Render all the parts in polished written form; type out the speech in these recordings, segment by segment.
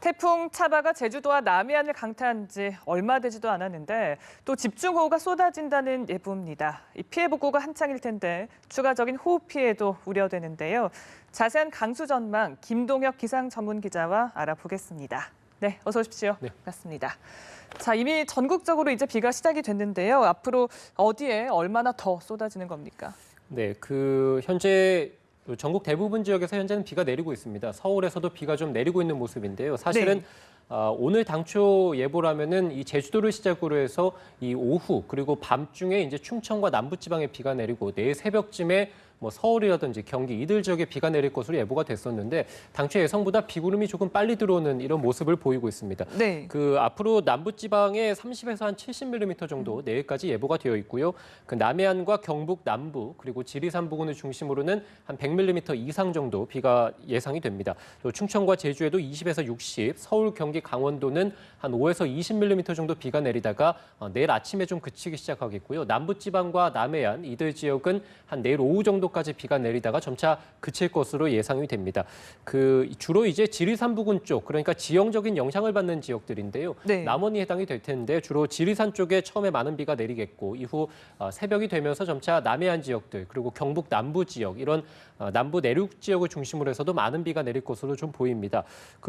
태풍 차바가 제주도와 남해안을 강타한 지 얼마 되지도 않았는데 또 집중호우가 쏟아진다는 예보입니다. 이 피해 복구가 한창일 텐데 추가적인 호우 피해도 우려되는데요. 자세한 강수 전망 김동혁 기상 전문 기자와 알아보겠습니다. 네, 어서 오십시오. 네. 반갑습니다. 자, 이미 전국적으로 이제 비가 시작이 됐는데요. 앞으로 어디에 얼마나 더 쏟아지는 겁니까? 네, 현재 전국 대부분 지역에서 현재는 비가 내리고 있습니다. 서울에서도 비가 좀 내리고 있는 모습인데요. 사실은 네. 오늘 당초 예보라면은 이 제주도를 시작으로 해서 이 오후 그리고 밤중에 이제 충청과 남부지방에 비가 내리고 내일 새벽쯤에 뭐 서울이라든지 경기 이들 지역에 비가 내릴 것으로 예보가 됐었는데 당초 예상보다 비구름이 조금 빨리 들어오는 이런 모습을 보이고 있습니다. 네. 앞으로 남부지방에 30에서 한 70mm 정도 내일까지 예보가 되어 있고요. 남해안과 경북 남부 그리고 지리산 부근을 중심으로는 한 100mm 이상 정도 비가 예상이 됩니다. 또 충청과 제주에도 20에서 60, 서울, 경기, 강원도는 한 5에서 20mm 정도 비가 내리다가 내일 아침에 좀 그치기 시작하겠고요. 남부지방과 남해안 이들 지역은 한 내일 오후 정도까지 비가 내리다가 점차 그칠 것으로 예상이 됩니다. 주로 이제 지리산 부근 쪽, 그러니까 지형적인 영향을 받는 지역들인데요. 네. 남원이 해당이 될 텐데 주로 지리산 쪽에 처음에 많은 비가 내리겠고 이후 새벽이 되면서 점차 남해안 지역들 그리고 경북 남부 지역 이런 남부 내륙 지역을 중심으로 해서도 많은 비가 내릴 것으로 좀 보입니다.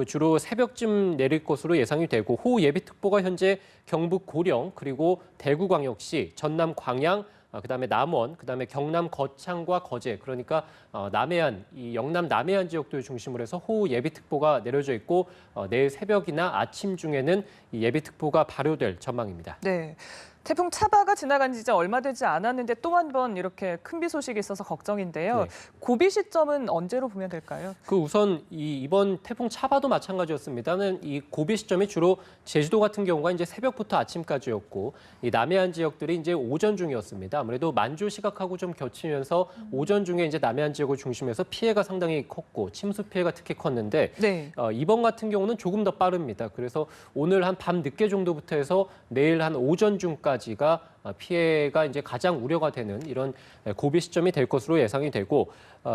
주로 새벽쯤 내릴 것으로 예상이 되고 호우 예비특보가 현재 경북 고령 그리고 대구광역시, 전남 광양 그다음에 남원, 그다음에 경남 거창과 거제, 그러니까 남해안, 이 영남 남해안 지역들 중심으로 해서 호우 예비특보가 내려져 있고 내일 새벽이나 아침 중에는 이 예비특보가 발효될 전망입니다. 네. 태풍 차바가 지나간 지 이제 얼마 되지 않았는데 또 한 번 이렇게 큰 비 소식이 있어서 걱정인데요. 네. 고비 시점은 언제로 보면 될까요? 우선 이번 태풍 차바도 마찬가지였습니다는 이 고비 시점이 주로 제주도 같은 경우가 이제 새벽부터 아침까지였고 이 남해안 지역들이 이제 오전 중이었습니다. 아무래도 만조 시각하고 좀 겹치면서 오전 중에 이제 남해안 지역을 중심해서 피해가 상당히 컸고 침수 피해가 특히 컸는데 네. 이번 같은 경우는 조금 더 빠릅니다. 그래서 오늘 한 밤 늦게 정도부터 해서 내일 한 오전 중까지가 피해가 이제 가장 우려가 되는 이런 고비 시점이 될 것으로 예상이 되고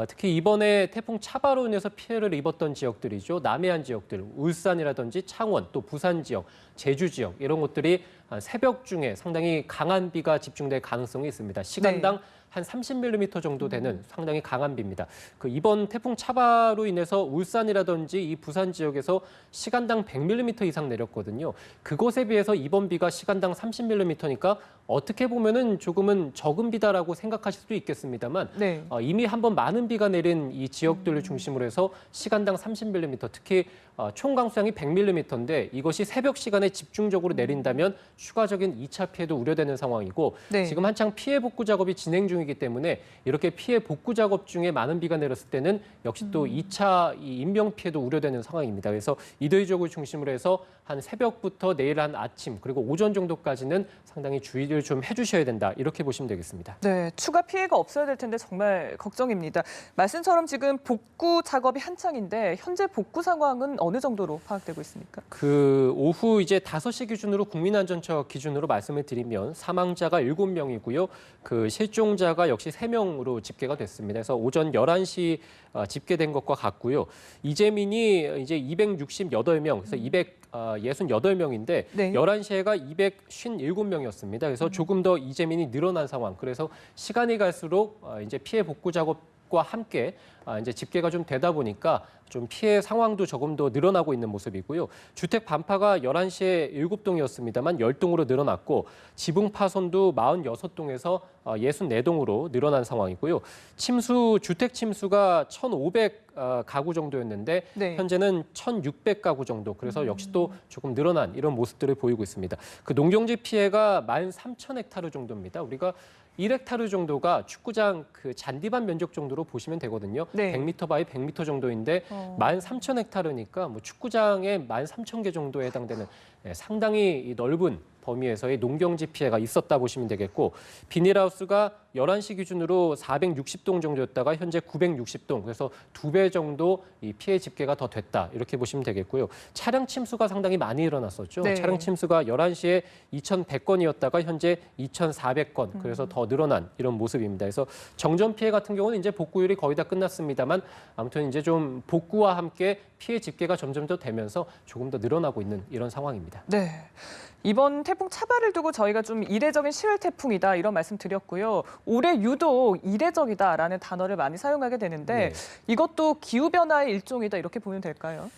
특히 이번에 태풍 차바로 인해서 피해를 입었던 지역들이죠. 남해안 지역들, 울산이라든지 창원, 또 부산 지역, 제주 지역 이런 곳들이 새벽 중에 상당히 강한 비가 집중될 가능성이 있습니다. 시간당 네. 한 30mm 정도 되는 상당히 강한 비입니다. 이번 태풍 차바로 인해서 울산이라든지 이 부산 지역에서 시간당 100mm 이상 내렸거든요. 그곳에 비해서 이번 비가 시간당 30mm니까 어떻게 보면은 조금은 적은 비다라고 생각하실 수도 있겠습니다만 네. 이미 한번 많은 비가 내린 이 지역들을 중심으로 해서 시간당 30mm, 특히 총 강수량이 100mm인데 이것이 새벽 시간에 집중적으로 내린다면 추가적인 2차 피해도 우려되는 상황이고 네. 지금 한창 피해 복구 작업이 진행 중이기 때문에 이렇게 피해 복구 작업 중에 많은 비가 내렸을 때는 역시 또 2차 인명 피해도 우려되는 상황입니다. 그래서 이들 지역을 중심으로 해서 한 새벽부터 내일 한 아침 그리고 오전 정도까지는 상당히 주의를 좀 해주셔야 된다. 이렇게 보시면 되겠습니다. 네, 추가 피해가 없어야 될 텐데 정말 걱정입니다. 말씀처럼 지금 복구 작업이 한창인데 현재 복구 상황은 어느 정도로 파악되고 있습니까? 오후 이제 5시 기준으로 국민안전처 기준으로 말씀을 드리면 사망자가 7명이고요. 실종자가 역시 3명으로 집계가 됐습니다. 그래서 오전 11시 집계된 것과 같고요. 이재민이 이제 268명, 그래서 268명인데 네. 11시에가 257명이었습니다. 그래서 조금 더 이재민이 늘어난 상황. 그래서 시간이 갈수록 이제 피해 복구 작업과 함께 이제 집계가 좀 되다 보니까 좀 피해 상황도 조금 더 늘어나고 있는 모습이고요. 주택 반파가 11시에 7동이었습니다만 10동으로 늘어났고 지붕 파손도 46동에서 64동으로 늘어난 상황이고요. 주택 침수가 1,500 가구 정도였는데 네. 현재는 1,600 가구 정도. 그래서 역시 또 조금 늘어난 이런 모습들을 보이고 있습니다. 농경지 피해가 13,000헥타르 정도입니다. 우리가 1헥타르 정도가 축구장 잔디밭 면적 정도로 보시면 되거든요. 네. 100m 바이 100m 정도인데 13,000헥타르니까 축구장의 13,000개 정도에 해당되는 상당히 넓은 범위에서의 농경지 피해가 있었다 보시면 되겠고 비닐하우스가 11시 기준으로 460동 정도였다가 현재 960동, 그래서 2배 정도 이 피해 집계가 더 됐다 이렇게 보시면 되겠고요. 차량 침수가 상당히 많이 일어났었죠. 네. 차량 침수가 11시에 2,100건이었다가 현재 2,400건, 그래서 더 늘어난 이런 모습입니다. 그래서 정전 피해 같은 경우는 이제 복구율이 거의 다 끝났습니다만 아무튼 이제 좀 복구와 함께 피해 집계가 점점 더 되면서 조금 더 늘어나고 있는 이런 상황입니다. 네. 이번 태풍 차바를 두고 저희가 좀 이례적인 시월 태풍이다 이런 말씀 드렸고요. 올해 유독 이례적이다라는 단어를 많이 사용하게 되는데 네. 이것도 기후변화의 일종이다 이렇게 보면 될까요?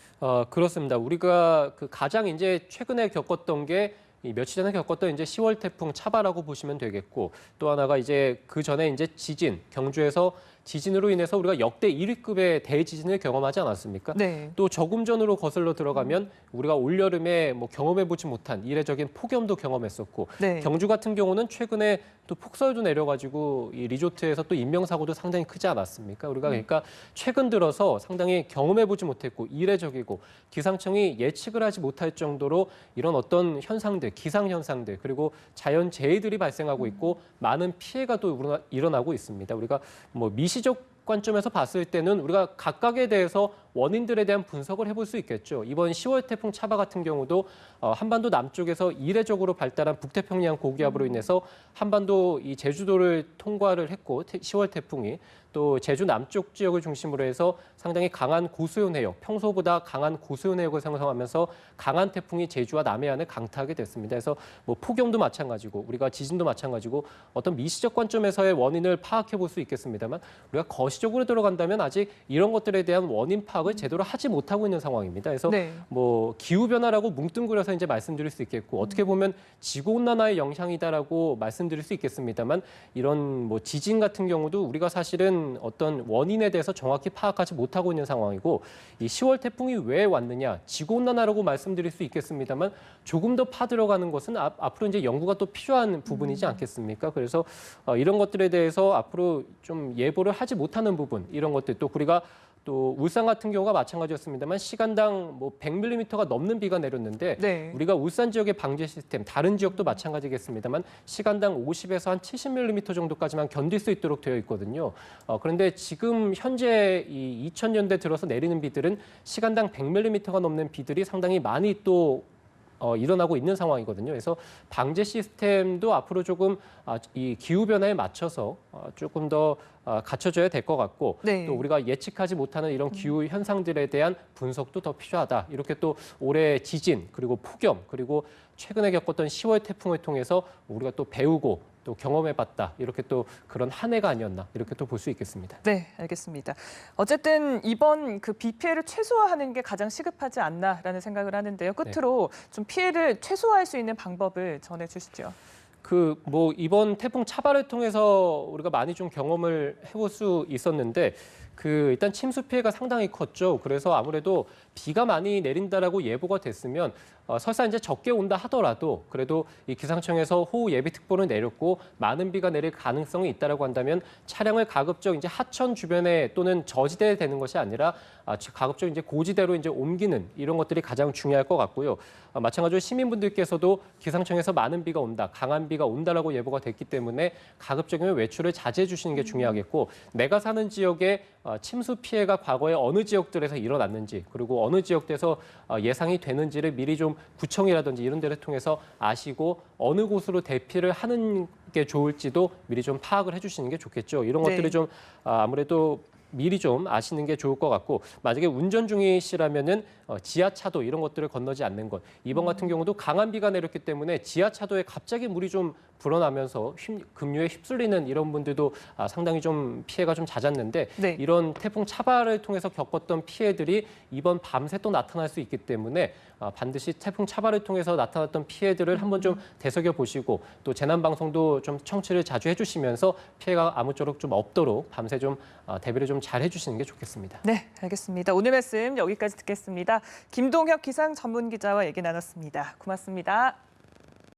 그렇습니다. 우리가 그 가장 이제 최근에 겪었던 게 이 며칠 전에 겪었던 이제 10월 태풍 차바라고 보시면 되겠고 또 하나가 이제 그 전에 이제 지진, 경주에서 지진으로 인해서 우리가 역대 1위급의 대지진을 경험하지 않았습니까? 네. 또 조금 전으로 거슬러 들어가면 우리가 올여름에 뭐 경험해보지 못한 이례적인 폭염도 경험했었고 네. 경주 같은 경우는 최근에 또 폭설도 내려가지고 이 리조트에서 또 인명사고도 상당히 크지 않았습니까? 우리가 그러니까 최근 들어서 상당히 경험해보지 못했고 이례적이고 기상청이 예측을 하지 못할 정도로 이런 어떤 현상들, 기상현상들 그리고 자연재해들이 발생하고 있고 많은 피해가 또 일어나고 있습니다. 우리가 뭐 미시적 관점에서 봤을 때는 우리가 각각에 대해서 원인들에 대한 분석을 해볼 수 있겠죠. 이번 10월 태풍 차바 같은 경우도 한반도 남쪽에서 이례적으로 발달한 북태평양 고기압으로 인해서 한반도 이 제주도를 통과를 했고 10월 태풍이 또 제주 남쪽 지역을 중심으로 해서 상당히 강한 고수온 해역, 평소보다 강한 고수온 해역을 형성하면서 강한 태풍이 제주와 남해안을 강타하게 됐습니다. 그래서 뭐 폭염도 마찬가지고 우리가 지진도 마찬가지고 어떤 미시적 관점에서의 원인을 파악해 볼 수 있겠습니다만 우리가 거시적으로 들어간다면 아직 이런 것들에 대한 원인 파악을 제대로 하지 못하고 있는 상황입니다. 그래서 네. 뭐 기후 변화라고 뭉뚱그려서 이제 말씀드릴 수 있겠고 어떻게 보면 지구 온난화의 영향이다라고 말씀드릴 수 있겠습니다만 이런 뭐 지진 같은 경우도 우리가 사실은 어떤 원인에 대해서 정확히 파악하지 못하고 있는 상황이고 이 10월 태풍이 왜 왔느냐 지구 온난화라고 말씀드릴 수 있겠습니다만 조금 더 파들어가는 것은 앞으로 이제 연구가 또 필요한 부분이지 않겠습니까? 그래서 이런 것들에 대해서 앞으로 좀 예보를 하지 못하는 부분 이런 것들 또 우리가 또 울산 같은 경우가 마찬가지였습니다만 시간당 뭐 100mm가 넘는 비가 내렸는데 네. 우리가 울산 지역의 방제 시스템 다른 지역도 마찬가지겠습니다만 시간당 50에서 한 70mm 정도까지만 견딜 수 있도록 되어 있거든요. 그런데 지금 현재 이 2000년대 들어서 내리는 비들은 시간당 100mm가 넘는 비들이 상당히 많이 또 일어나고 있는 상황이거든요. 그래서 방제 시스템도 앞으로 조금 이 기후 변화에 맞춰서 조금 더 갖춰져야 될 것 같고 네. 또 우리가 예측하지 못하는 이런 기후 현상들에 대한 분석도 더 필요하다. 이렇게 또 올해 지진 그리고 폭염 그리고 최근에 겪었던 10월 태풍을 통해서 우리가 또 배우고 또 경험해봤다. 이렇게 또 그런 한 해가 아니었나 이렇게 또 볼 수 있겠습니다. 네, 알겠습니다. 어쨌든 이번 그 비 피해를 최소화하는 게 가장 시급하지 않나라는 생각을 하는데요. 끝으로 좀 피해를 최소화할 수 있는 방법을 전해주시죠. 그 뭐 이번 태풍 차바를 통해서 우리가 많이 좀 경험을 해볼 수 있었는데 그 일단 침수 피해가 상당히 컸죠. 그래서 아무래도 비가 많이 내린다라고 예보가 됐으면 설사 이제 적게 온다 하더라도 그래도 이 기상청에서 호우 예비 특보를 내렸고 많은 비가 내릴 가능성이 있다라고 한다면 차량을 가급적 이제 하천 주변에 또는 저지대에 대는 것이 아니라 가급적 이제 고지대로 이제 옮기는 이런 것들이 가장 중요할 것 같고요. 마찬가지로 시민분들께서도 기상청에서 많은 비가 온다, 강한 비가 온다라고 예보가 됐기 때문에 가급적이면 외출을 자제해 주시는 게 중요하겠고 내가 사는 지역에 침수 피해가 과거에 어느 지역들에서 일어났는지 그리고 어느 지역에서 예상이 되는지를 미리 좀 구청이라든지 이런 데를 통해서 아시고 어느 곳으로 대피를 하는 게 좋을지도 미리 좀 파악을 해주시는 게 좋겠죠. 이런 네. 것들을 좀 아무래도 미리 좀 아시는 게 좋을 것 같고 만약에 운전 중이시라면은 지하차도 이런 것들을 건너지 않는 것. 이번 같은 경우도 강한 비가 내렸기 때문에 지하차도에 갑자기 물이 좀 불어나면서 급류에 휩쓸리는 이런 분들도 상당히 좀 피해가 좀 잦았는데 네. 이런 태풍 차바를 통해서 겪었던 피해들이 이번 밤새 또 나타날 수 있기 때문에 반드시 태풍 차바를 통해서 나타났던 피해들을 한번 좀 되새겨 보시고 또 재난 방송도 좀 청취를 자주 해주시면서 피해가 아무쪼록 좀 없도록 밤새 좀 대비를 좀 잘 해주시는 게 좋겠습니다. 네, 알겠습니다. 오늘 말씀 여기까지 듣겠습니다. 김동혁 기상 전문 기자와 얘기 나눴습니다. 고맙습니다.